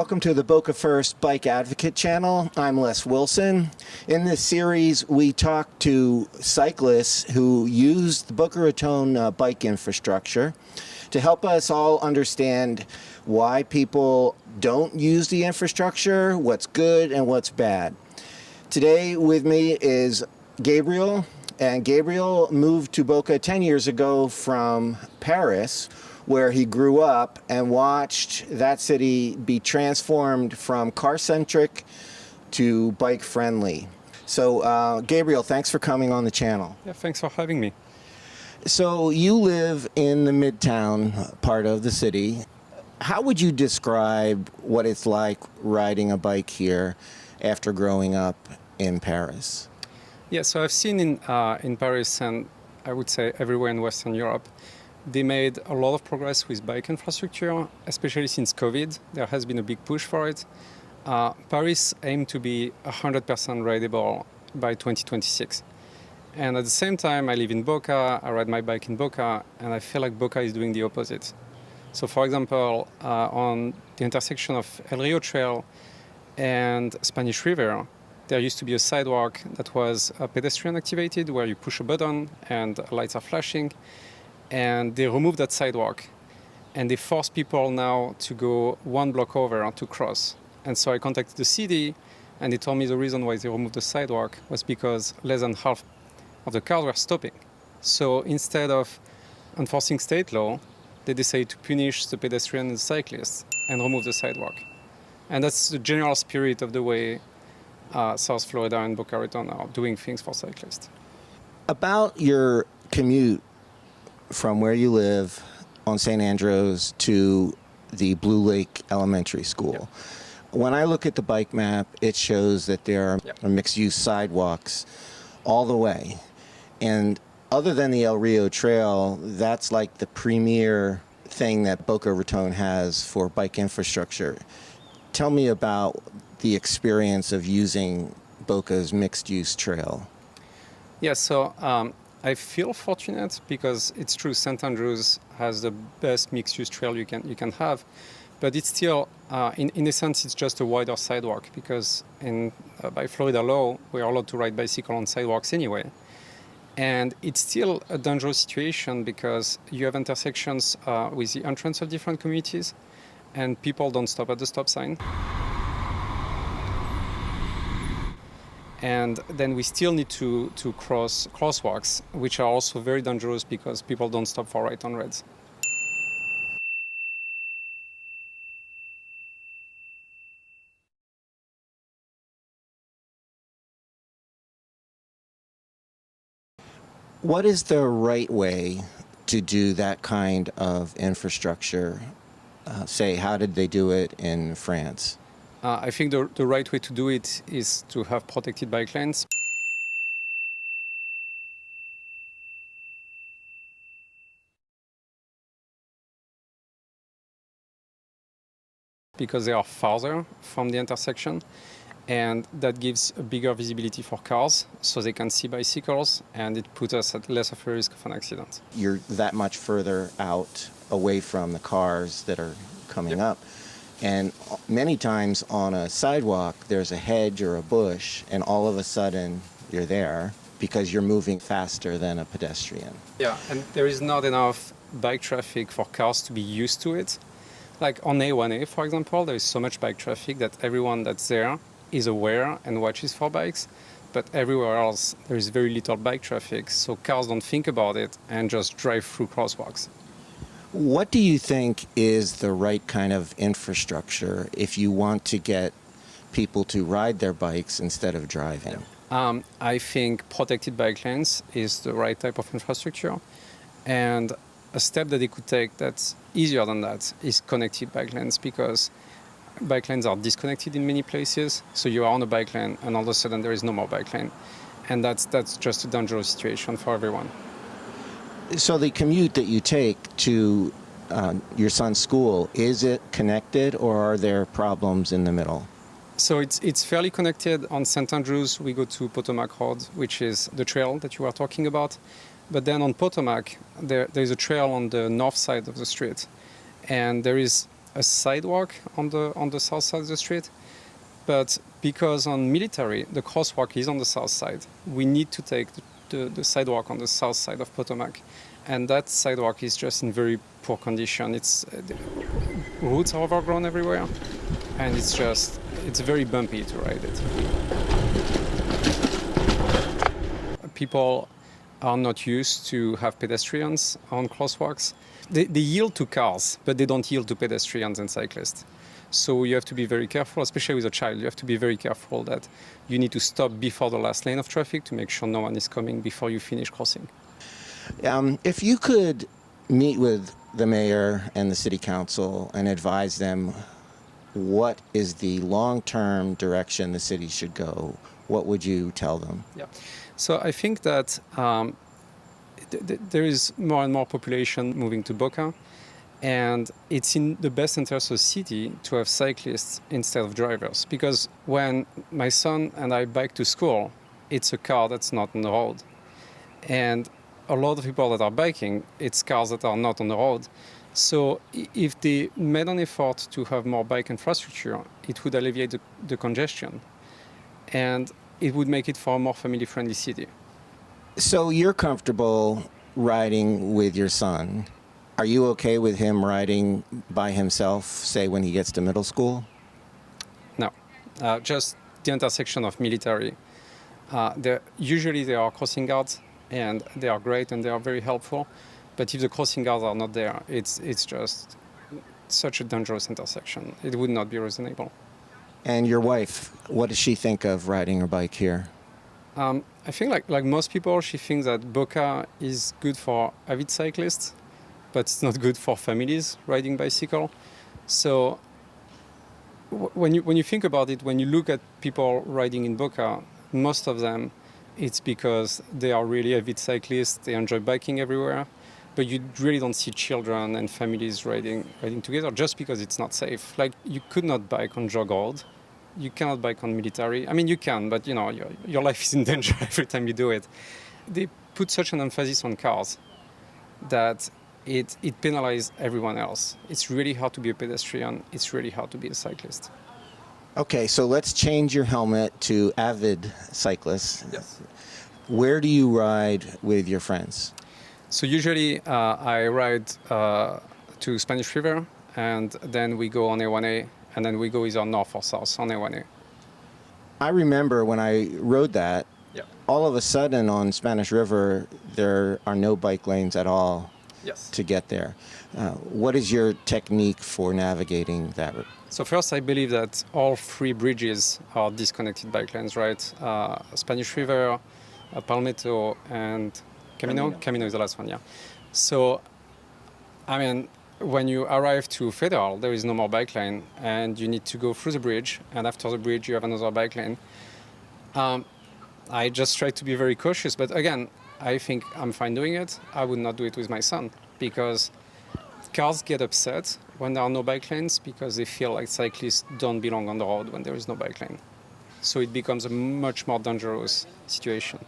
Welcome to the Boca First Bike Advocate channel. I'm Les Wilson. In this series, we talk to cyclists who use the Boca Raton bike infrastructure to help us all understand why people don't use the infrastructure, what's good and what's bad. Today with me is Gabriel, and Gabriel moved to Boca 10 years ago from Paris, where he grew up and watched that city be transformed from car-centric to bike-friendly. So, Gabriel, thanks for coming on the channel. Yeah, thanks for having me. So, you live in the Midtown part of the city. How would you describe what it's like riding a bike here after growing up in Paris? Yeah, so I've seen in Paris, and I would say everywhere in Western Europe, they made a lot of progress with bike infrastructure, especially since COVID. There has been a big push for it. Paris aimed to be 100% rideable by 2026. And at the same time, I live in Boca, I ride my bike in Boca, and I feel like Boca is doing the opposite. So for example, on the intersection of El Rio Trail and Spanish River, there used to be a sidewalk that was pedestrian activated, where you push a button and lights are flashing. And they removed that sidewalk, and they force people now to go one block over to cross. And so I contacted the city, and they told me the reason why they removed the sidewalk was because less than half of the cars were stopping. So instead of enforcing state law, they decided to punish the pedestrian and the cyclists and remove the sidewalk. And that's the general spirit of the way South Florida and Boca Raton are doing things for cyclists. About your commute from where you live on St. Andrews to the Blue Lake Elementary School. Yep. When I look at the bike map, it shows that there are mixed-use sidewalks all the way. And other than the El Rio Trail, that's like the premier thing that Boca Raton has for bike infrastructure. Tell me about the experience of using Boca's mixed-use trail. Yeah, so I feel fortunate because it's true, St. Andrews has the best mixed-use trail you can have, but it's still, in a sense, it's just a wider sidewalk because by Florida law, we are allowed to ride bicycle on sidewalks anyway. And it's still a dangerous situation because you have intersections with the entrance of different communities, and people don't stop at the stop sign. And then we still need to cross crosswalks, which are also very dangerous because people don't stop for right on reds. What is the right way to do that kind of infrastructure? Say, how did they do it in France? I think the right way to do it is to have protected bike lanes. Because they are farther from the intersection, and that gives a bigger visibility for cars so they can see bicycles, and it puts us at less of a risk of an accident. You're that much further out away from the cars that are coming up. And many times on a sidewalk, there's a hedge or a bush, and all of a sudden you're there because you're moving faster than a pedestrian. Yeah, and there is not enough bike traffic for cars to be used to it. Like on A1A, for example, there is so much bike traffic that everyone that's there is aware and watches for bikes. But everywhere else, there is very little bike traffic, so cars don't think about it and just drive through crosswalks. What do you think is the right kind of infrastructure if you want to get people to ride their bikes instead of driving? I think protected bike lanes is the right type of infrastructure. And a step that they could take that's easier than that is connected bike lanes, because bike lanes are disconnected in many places. So you are on a bike lane and all of a sudden there is no more bike lane. And that's just a dangerous situation for everyone. So the commute that you take to your son's school, is it connected or are there problems in the middle? So it's fairly connected. On St. Andrews, we go to Potomac Road, which is the trail that you were talking about. But then on Potomac, there is a trail on the north side of the street. And there is a sidewalk on the south side of the street. But because on military, the crosswalk is on the south side, we need to take the sidewalk on the south side of Potomac. And that sidewalk is just in very poor condition. The roots are overgrown everywhere, and it's very bumpy to ride it. People are not used to have pedestrians on crosswalks. They yield to cars, but they don't yield to pedestrians and cyclists. So you have to be very careful, especially with a child. You have to be very careful that you need to stop before the last lane of traffic to make sure no one is coming before you finish crossing. If you could meet with the mayor and the city council and advise them what is the long-term direction the city should go, what would you tell them? Yeah. So I think that there is more and more population moving to Boca, and it's in the best interest of the city to have cyclists instead of drivers. Because when my son and I bike to school, it's a car that's not on the road. And a lot of people that are biking, it's cars that are not on the road. So if they made an effort to have more bike infrastructure, it would alleviate the congestion. And it would make it for a more family-friendly city. So you're comfortable riding with your son. Are you okay with him riding by himself, say when he gets to middle school? No, just the intersection of military. Usually there are crossing guards, and they are great and they are very helpful. But if the crossing guards are not there, it's just such a dangerous intersection. It would not be reasonable. And your wife, what does she think of riding her bike here? I think like most people, she thinks that Boca is good for avid cyclists, but it's not good for families riding bicycle. So when you think about it, when you look at people riding in Boca, most of them, it's because they are really avid cyclists, they enjoy biking everywhere, but you really don't see children and families riding together just because it's not safe. Like, you could not bike on Jog Road. You cannot bike on military. I mean, you can, but you know, your life is in danger every time you do it. They put such an emphasis on cars that it penalizes everyone else. It's really hard to be a pedestrian. It's really hard to be a cyclist. Okay, so let's change your helmet to avid cyclists. Yes. Where do you ride with your friends? So usually I ride to Spanish River, and then we go on A1A, and then we go either north or south on A1A. I remember when I rode that, Yeah. all of a sudden on Spanish River, there are no bike lanes at all Yes. to get there. What is your technique for navigating that? So first, I believe that all three bridges are disconnected bike lanes, right? Spanish River, Palmetto, and Camino. Camino is the last one, yeah. So, I mean, when you arrive to Federal, there is no more bike lane, and you need to go through the bridge, and after the bridge, you have another bike lane. I just try to be very cautious, but again, I think I'm fine doing it. I would not do it with my son, because cars get upset when there are no bike lanes because they feel like cyclists don't belong on the road when there is no bike lane. So it becomes a much more dangerous situation.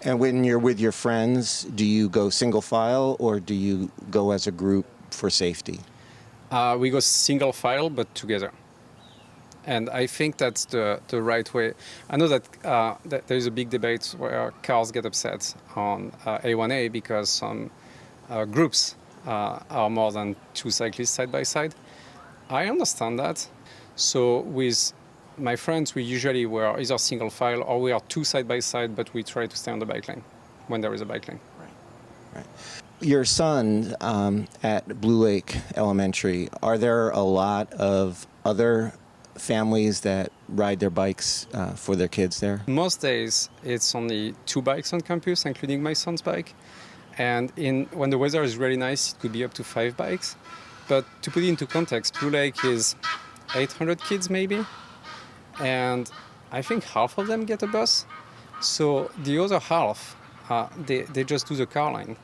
And when you're with your friends, do you go single file or do you go as a group for safety? We go single file, but together. And I think that's the right way. I know that there is a big debate where cars get upset on A1A because some groups are more than two cyclists side by side. I understand that. So with my friends, we usually were either single file or we are two side by side, but we try to stay on the bike lane when there is a bike lane. Right. Your son at Blue Lake Elementary, are there a lot of other families that ride their bikes for their kids there? Most days, it's only two bikes on campus, including my son's bike. And when the weather is really nice, it could be up to 5 bikes. But to put it into context, Blue Lake is 800 kids maybe. And I think half of them get a bus. So the other half, they just do the car line.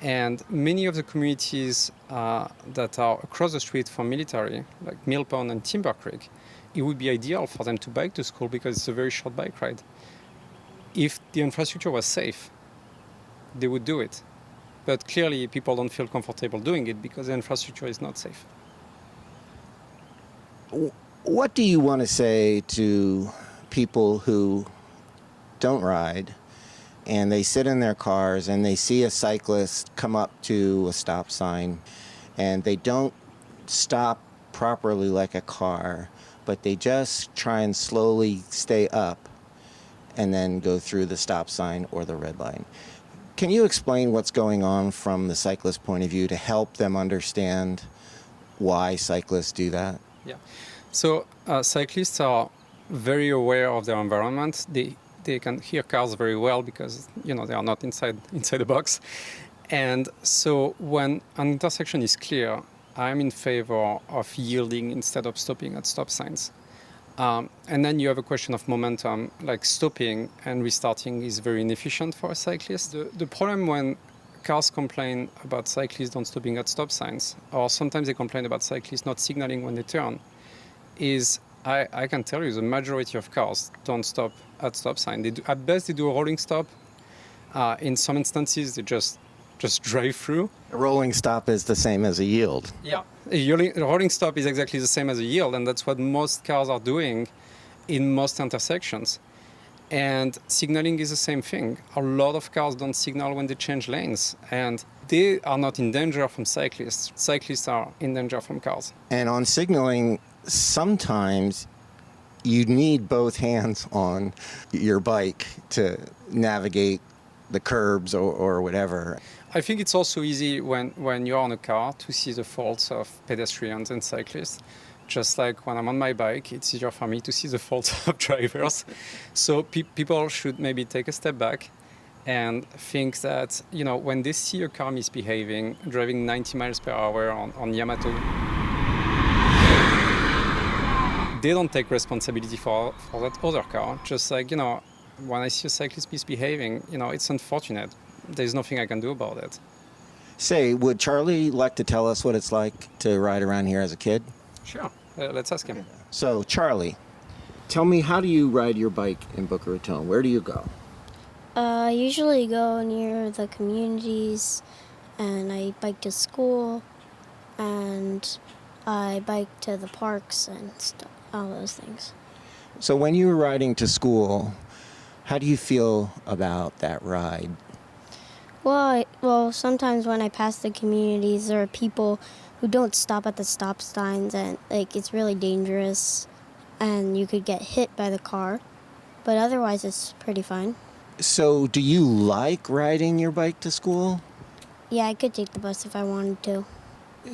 And many of the communities that are across the street from military, like Mill Pond and Timber Creek, it would be ideal for them to bike to school because it's a very short bike ride. If the infrastructure was safe, they would do it. But clearly, people don't feel comfortable doing it because the infrastructure is not safe. What do you want to say to people who don't ride and they sit in their cars and they see a cyclist come up to a stop sign and they don't stop properly like a car, but they just try and slowly stay up and then go through the stop sign or the red light? Can you explain what's going on from the cyclist point of view to help them understand why cyclists do that? Yeah. So cyclists are very aware of their environment. They can hear cars very well because they are not inside the box. And so when an intersection is clear, I'm in favor of yielding instead of stopping at stop signs. And then you have a question of momentum, like stopping and restarting is very inefficient for a cyclist. The problem when cars complain about cyclists not stopping at stop signs, or sometimes they complain about cyclists not signaling when they turn, is I can tell you the majority of cars don't stop at stop sign. They do, at best, they do a rolling stop. In some instances, they just drive through. A rolling stop is the same as a yield. Yeah, a rolling stop is exactly the same as a yield, and that's what most cars are doing in most intersections. And signaling is the same thing. A lot of cars don't signal when they change lanes, and they are not in danger from cyclists. Cyclists are in danger from cars. And on signaling, sometimes you need both hands on your bike to navigate the curbs or whatever. I think it's also easy when you're on a car to see the faults of pedestrians and cyclists. Just like when I'm on my bike, it's easier for me to see the faults of drivers. So people should maybe take a step back and think that, when they see a car misbehaving, driving 90 miles per hour on Yamato, they don't take responsibility for that other car. Just like, when I see a cyclist misbehaving, it's unfortunate. There's nothing I can do about it. Say, would Charlie like to tell us what it's like to ride around here as a kid? Sure. Let's ask him. So, Charlie, tell me, how do you ride your bike in Boca Raton? Where do you go? I usually go near the communities, and I bike to school, and I bike to the parks and all those things. So when you were riding to school, how do you feel about that ride? Well, sometimes when I pass the communities, there are people who don't stop at the stop signs, and it's really dangerous, and you could get hit by the car. But otherwise, it's pretty fine. So do you like riding your bike to school? Yeah, I could take the bus if I wanted to.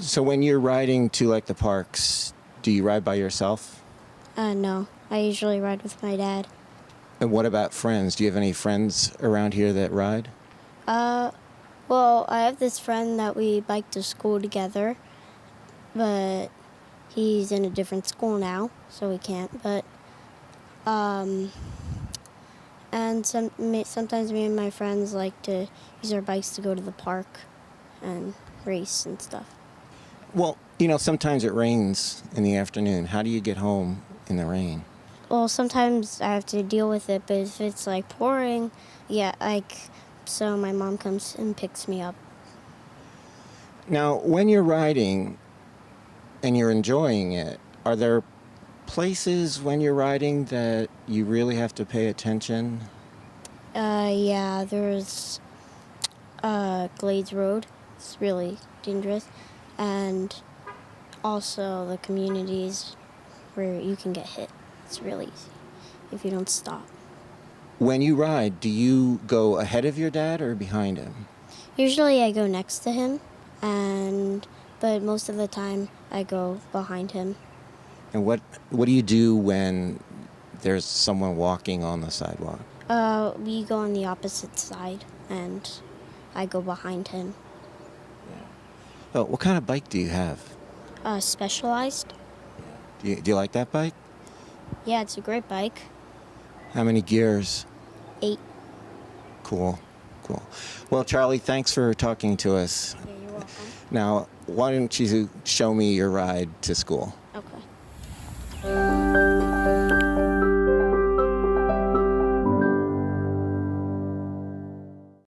So when you're riding to like the parks, do you ride by yourself? No, I usually ride with my dad. And what about friends? Do you have any friends around here that ride? Well, I have this friend that we bike to school together, but he's in a different school now, so we can't. But, and sometimes me and my friends like to use our bikes to go to the park and race and stuff. Well, sometimes it rains in the afternoon. How do you get home in the rain? Well, sometimes I have to deal with it, but if it's pouring, so my mom comes and picks me up. Now, when you're riding and you're enjoying it, are there places when you're riding that you really have to pay attention? Yeah, there's Glades Road. It's really dangerous. And also the communities where you can get hit. It's really easy if you don't stop. When you ride, do you go ahead of your dad or behind him? Usually I go next to him, but most of the time I go behind him. And what do you do when there's someone walking on the sidewalk? We go on the opposite side, and I go behind him. Oh, what kind of bike do you have? Specialized. Do you like that bike? Yeah, it's a great bike. How many gears? 8. Cool. Well, Charlie, thanks for talking to us. Yeah, you're welcome. Now, why don't you show me your ride to school? Okay.